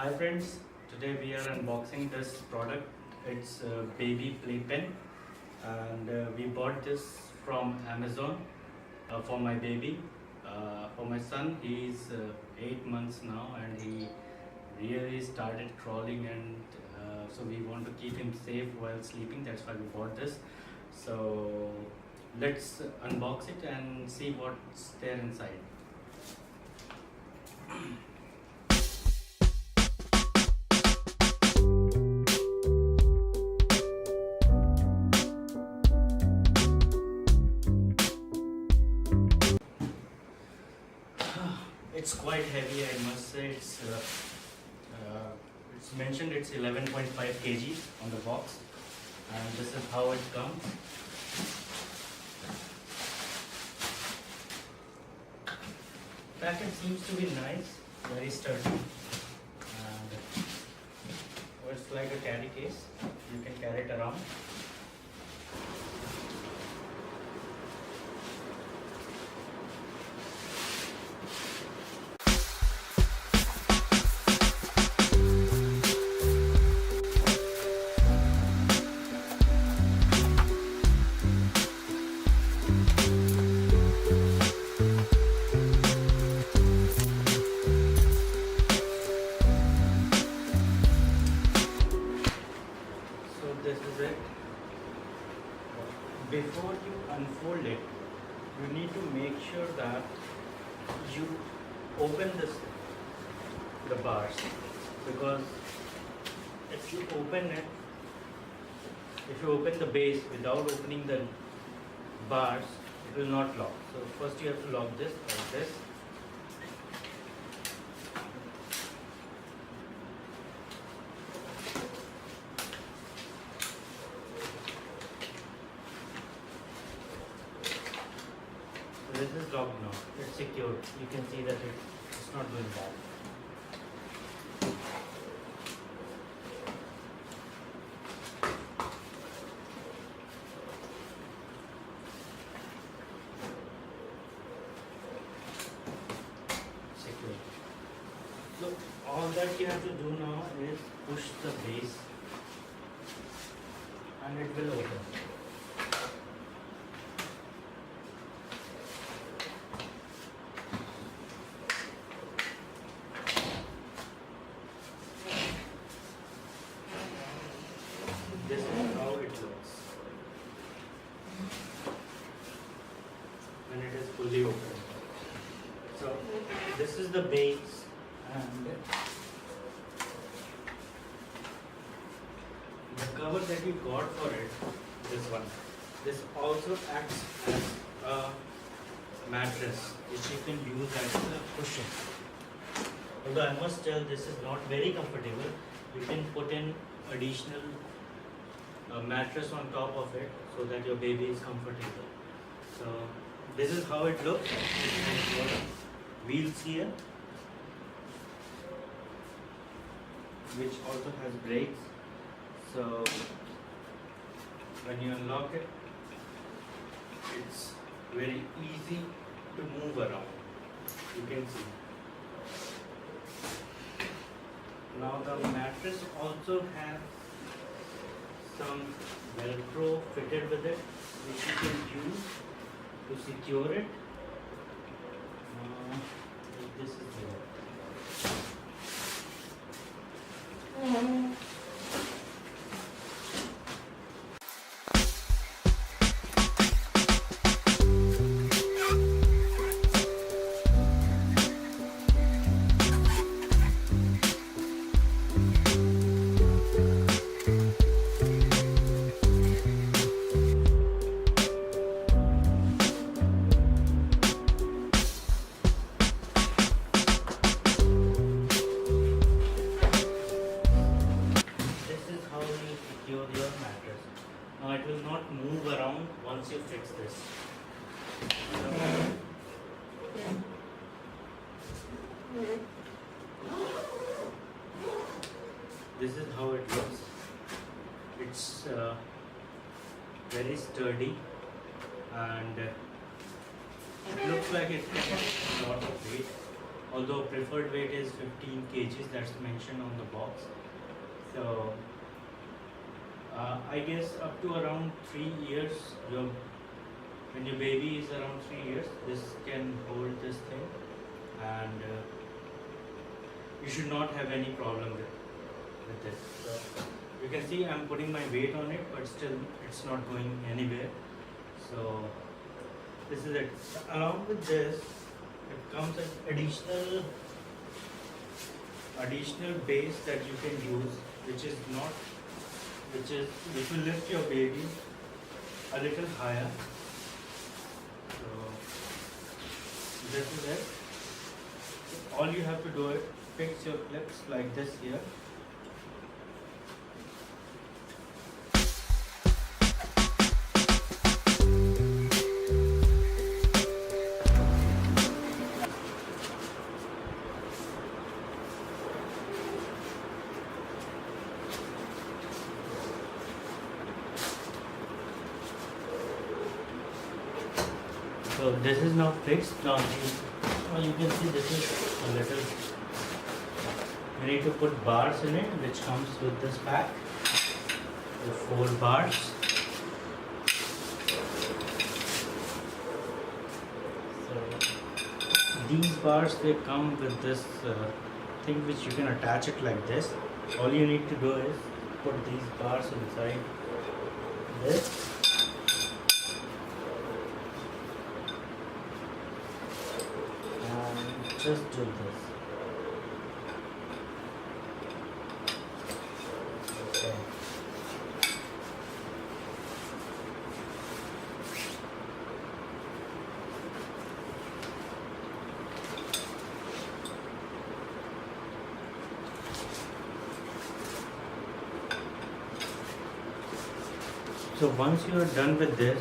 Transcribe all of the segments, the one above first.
Hi friends, today we are unboxing this product. It's Baybee Playpen, and we bought this from Amazon for my baby. For my son, he's 8 months now and he really started crawling, and so we want to keep him safe while sleeping. That's why we bought this. So let's unbox it and see what's there inside. It's quite heavy, I must say. It's mentioned it's 11.5 kg on the box, and this is how it comes. Packet seems to be nice, very sturdy, and it's like a carry case. You can carry it around. This is it. Before you unfold it, you need to make sure that you open the bars, because if you open the base without opening the bars, it will not lock. So first you have to lock this like this. This is locked now. It's secured. You can see that it's not doing that. Secure. So all that you have to do now is push the base and it will open. This is how it looks when it is fully open. So this is the base, and the cover that you got for it, this one, this also acts as a mattress which you can use as a cushion. Although I must tell, this is not very comfortable. You can put in additional mattress on top of it so that your baby is comfortable. So this is how it looks. Wheels here, which also has brakes. So when you unlock it, it's very easy to move around. You can see. Now the mattress also has some velcro fitted with it, which you can use to secure it. This is here. Secure your mattress. Now it will not move around once you fix this. This is how it looks. It's very sturdy, and it looks like it can a lot of weight. although preferred weight is 15 kgs, that's mentioned on the box. So I guess up to around 3 years, when your baby is around 3 years, this can hold this thing, and you should not have any problem with this. So you can see I'm putting my weight on it, but still it's not going anywhere. So this is it. Along with this, it comes an additional base that you can use, which will lift your baby a little higher. So this is it. All you have to do is fix your clips like this here. So this is now fixed. Now you can see this is a little. You need to put bars in it, which comes with this pack. The 4 bars. So these bars, they come with this thing which you can attach it like this. All you need to do is put these bars inside this. Just do this. Okay. So once you are done with this,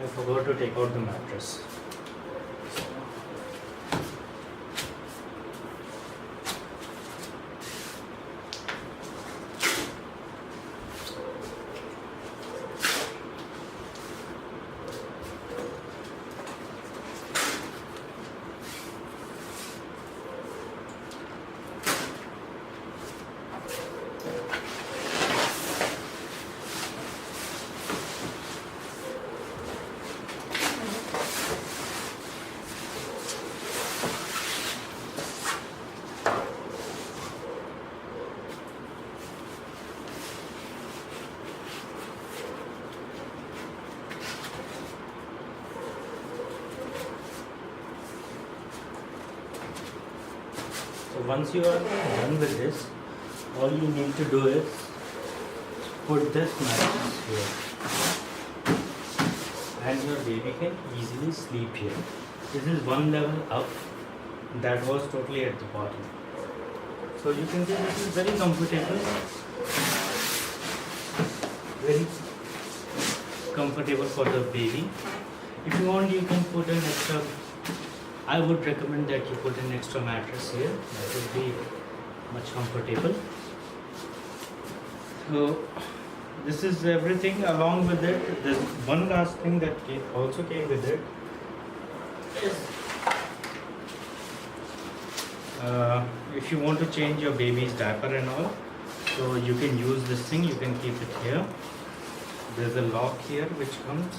I forgot to take out the mattress. So once you are done with this, all you need to do is put this mattress here, and your baby can easily sleep here. This is one level up, that was totally at the bottom. So you can see this is very comfortable, very comfortable for the baby. If you want, you can put an extra. I would recommend that you put an extra mattress here. That would be much comfortable. So this is everything. Along with it, there's one last thing that also came with it. Is if you want to change your baby's diaper and all, so you can use this thing. You can keep it here. There's a lock here which comes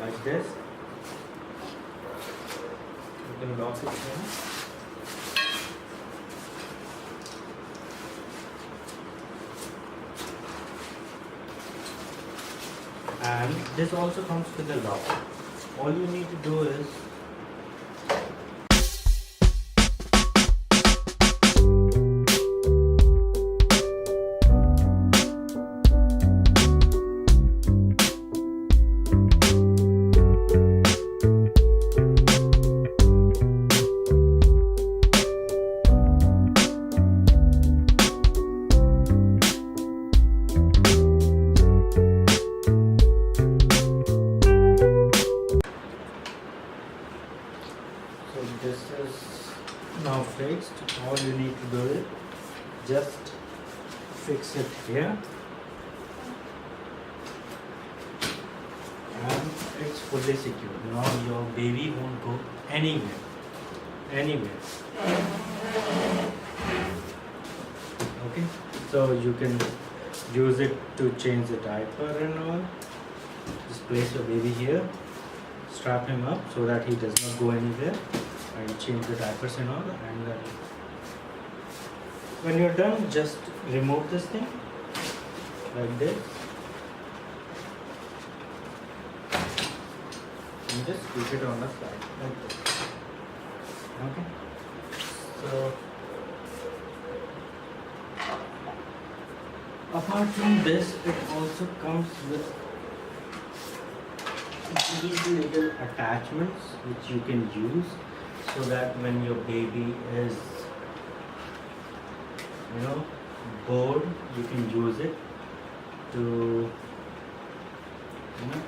like this. You can lock it here. And this also comes with a lock. All you need to do is this is now fixed. All you need to do is just fix it here, and it's fully secure. Now your baby won't go anywhere. Okay, so you can use it to change the diaper and all. Just place your baby here, strap him up so that he does not go anywhere, and change the diapers and all. And when you're done, just remove this thing like this and just keep it on the side like this. Okay, so apart from this, it also comes with these little attachments which you can use so that when your baby is, you know, bored, you can use it to, you know.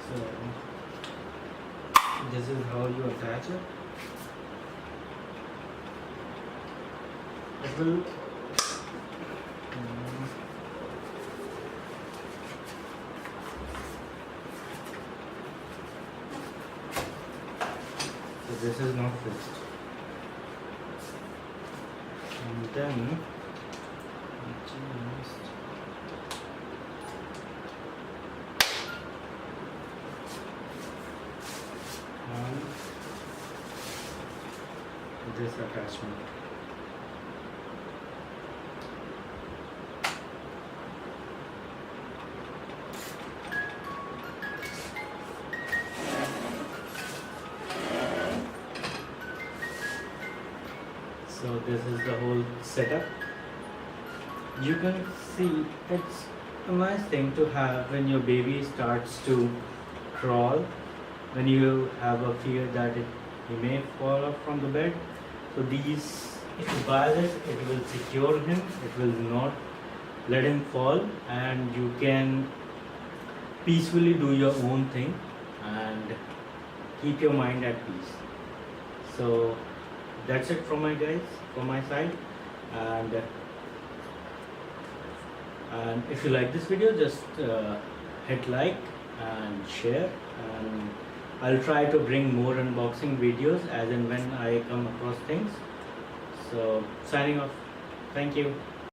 So this is how you attach it. It will so this is not fixed, and then this attachment. So this is the whole setup. You can see it's a nice thing to have when your baby starts to crawl, when you have a fear that he may fall off from the bed. So these, if you buy this, it will secure him, it will not let him fall, and you can peacefully do your own thing and keep your mind at peace. So that's it from my side, and if you like this video, just hit like and share, and I'll try to bring more unboxing videos as and when I come across things. So signing off. Thank you.